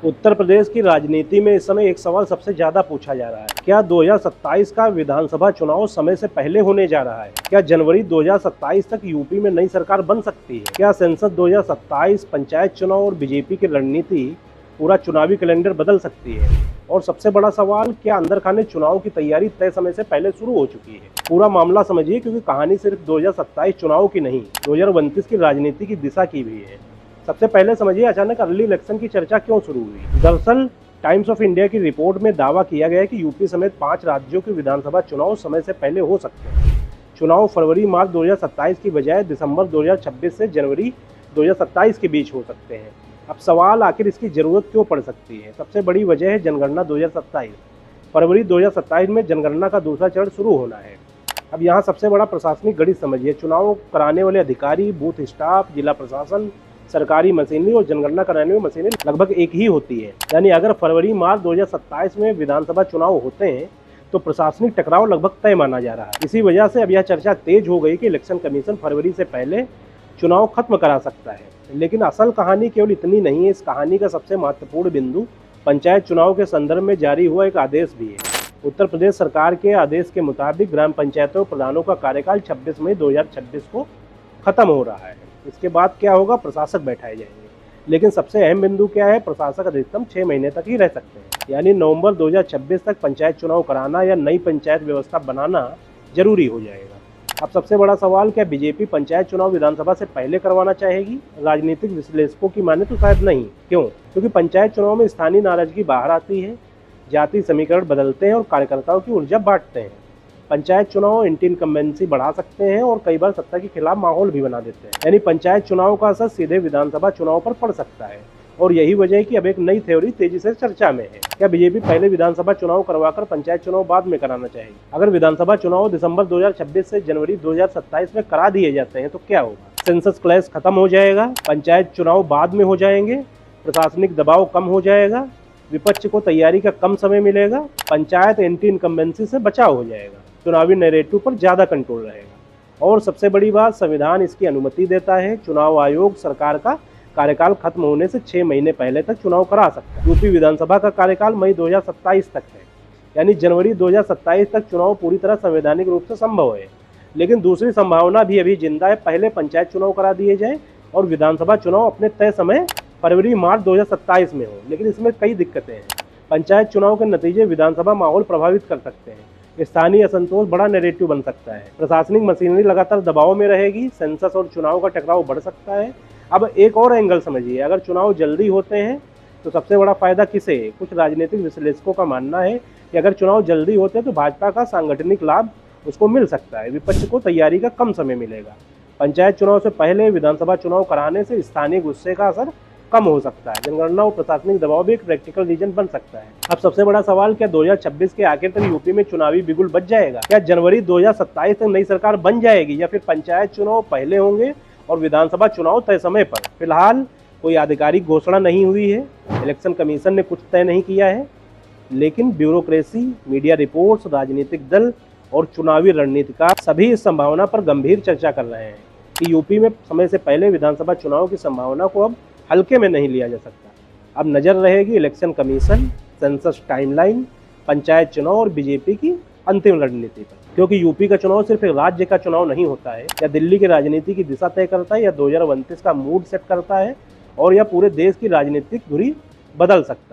उत्तर प्रदेश की राजनीति में इस समय एक सवाल सबसे ज्यादा पूछा जा रहा है। क्या 2027 का विधानसभा चुनाव समय से पहले होने जा रहा है? क्या जनवरी 2027 तक यूपी में नई सरकार बन सकती है? क्या संसद 2027, पंचायत चुनाव और बीजेपी की रणनीति पूरा चुनावी कैलेंडर बदल सकती है? और सबसे बड़ा सवाल, क्या अंदर खाने चुनाव की तैयारी तय समय से पहले शुरू हो चुकी है? पूरा मामला समझिए, क्योंकि कहानी सिर्फ 2027 चुनाव की नहीं, 2029 की राजनीति की दिशा की भी है। सबसे पहले समझिए, अचानक अर्ली इलेक्शन की चर्चा क्यों शुरू हुई। दरअसल टाइम्स ऑफ इंडिया की रिपोर्ट में दावा किया गया है कि यूपी समेत 5 राज्यों के विधानसभा चुनाव समय से पहले हो सकते हैं। चुनाव फरवरी मार्च 2027 की बजाय दिसंबर 2026 से जनवरी 2027 के बीच हो सकते हैं। अब सवाल, आखिर इसकी जरूरत क्यों पड़ सकती है? सबसे बड़ी वजह है जनगणना 2027। फरवरी 2027 में जनगणना का दूसरा चरण शुरू होना है। अब यहाँ सबसे बड़ा प्रशासनिक गणित समझिए, चुनाव कराने वाले अधिकारी, बूथ स्टाफ, जिला प्रशासन, सरकारी मशीनरी और जनगणना कराने वाली मशीनरी लगभग एक ही होती है। यानी अगर फरवरी मार्च 2027 में विधानसभा चुनाव होते हैं तो प्रशासनिक टकराव लगभग तय माना जा रहा है। इसी वजह से अब यह चर्चा तेज हो गई कि इलेक्शन कमीशन फरवरी से पहले चुनाव खत्म करा सकता है। लेकिन असल कहानी केवल इतनी नहीं है। इस कहानी का सबसे महत्वपूर्ण बिंदु पंचायत चुनाव के संदर्भ में जारी हुआ एक आदेश भी है। उत्तर प्रदेश सरकार के आदेश के मुताबिक ग्राम पंचायतों प्रधानों का कार्यकाल 26 मई 2026 को खत्म हो रहा है। इसके बाद क्या होगा? प्रशासक बैठाए जाएंगे। लेकिन सबसे अहम बिंदु क्या है? प्रशासक अधिकतम 6 महीने तक ही रह सकते हैं। यानी नवंबर 2026 तक पंचायत चुनाव कराना या नई पंचायत व्यवस्था बनाना जरूरी हो जाएगा। अब सबसे बड़ा सवाल, क्या बीजेपी पंचायत चुनाव विधानसभा से पहले करवाना चाहेगी? राजनीतिक विश्लेषकों की माने तो शायद नहीं। क्यों? क्योंकि पंचायत चुनाव में स्थानीय नाराजगी बाहर आती है, जाति समीकरण बदलते हैं और कार्यकर्ताओं की ऊर्जा बांटते हैं। पंचायत चुनाव एंटी इनकम्बेंसी बढ़ा सकते हैं और कई बार सत्ता के खिलाफ माहौल भी बना देते हैं। यानी पंचायत चुनाव का असर सीधे विधानसभा चुनाव पर पड़ सकता है। और यही वजह है कि अब एक नई थ्योरी तेजी से चर्चा में है। क्या बीजेपी पहले विधानसभा चुनाव करवाकर पंचायत चुनाव बाद में कराना चाहेगी? अगर विधानसभा चुनाव दिसंबर 2026 से जनवरी 2027 में करा दिए जाते हैं तो क्या होगा? सेंसस क्लैश खत्म हो जाएगा, पंचायत चुनाव बाद में हो जाएंगे, प्रशासनिक दबाव कम हो जाएगा, विपक्ष को तैयारी का कम समय मिलेगा, पंचायत एंटी इनकम्बेंसी से बचाव हो जाएगा, चुनावी नैरेटिव पर ज्यादा कंट्रोल रहेगा। और सबसे बड़ी बात, संविधान इसकी अनुमति देता है। चुनाव आयोग सरकार का कार्यकाल खत्म होने से 6 महीने पहले तक चुनाव करा सकता है। यूपी विधानसभा का कार्यकाल मई 2027 तक है। यानी जनवरी 2027 तक चुनाव पूरी तरह संवैधानिक रूप से संभव है। लेकिन दूसरी संभावना भी अभी जिंदा है, पहले पंचायत चुनाव करा दिए जाए और विधानसभा चुनाव अपने तय समय फरवरी मार्च 2027 में हो। लेकिन इसमें कई दिक्कतें हैं। पंचायत चुनाव के नतीजे विधानसभा माहौल प्रभावित कर सकते हैं, स्थानीय असंतोष बड़ा नैरेटिव बन सकता है, प्रशासनिक मशीनरी लगातार दबाव में रहेगी, सेंसस और चुनाव का टकराव बढ़ सकता है। अब एक और एंगल समझिए, अगर चुनाव जल्दी होते हैं तो सबसे बड़ा फायदा किसे है? कुछ राजनीतिक विश्लेषकों का मानना है कि अगर चुनाव जल्दी होते हैं तो भाजपा का सांगठनिक लाभ उसको मिल सकता है, विपक्ष को तैयारी का कम समय मिलेगा। पंचायत चुनाव से पहले विधानसभा चुनाव कराने से स्थानीय गुस्से का असर कम हो सकता है, जनगणना और प्रशासनिक दबाव भी एक प्रैक्टिकल रीजन बन सकता है। अब सबसे बड़ा सवाल, क्या 2026 के आखिर तक यूपी में चुनावी बिगुल बच जाएगा? क्या जनवरी 2027 तक नई सरकार बन जाएगी या फिर पंचायत चुनाव पहले होंगे और विधानसभा चुनाव तय समय पर? फिलहाल कोई आधिकारिक घोषणा नहीं हुई है, इलेक्शन कमीशन ने कुछ तय नहीं किया है। लेकिन ब्यूरोक्रेसी, मीडिया रिपोर्ट्स, राजनीतिक दल और चुनावी रणनीतिकार सभी इस संभावना पर गंभीर चर्चा कर रहे हैं कि यूपी में समय से पहले विधानसभा चुनाव की संभावना को अब हल्के में नहीं लिया जा सकता। अब नजर रहेगी election commission, census timeline, panchayat चुनाव और बीजेपी की अंतिम रणनीति पर। क्योंकि यूपी का चुनाव सिर्फ एक राज्य का चुनाव नहीं होता है, या दिल्ली की राजनीति की दिशा तय करता है, या 2029 का मूड सेट करता है, और यह पूरे देश की राजनीतिक धुरी बदल सकता है।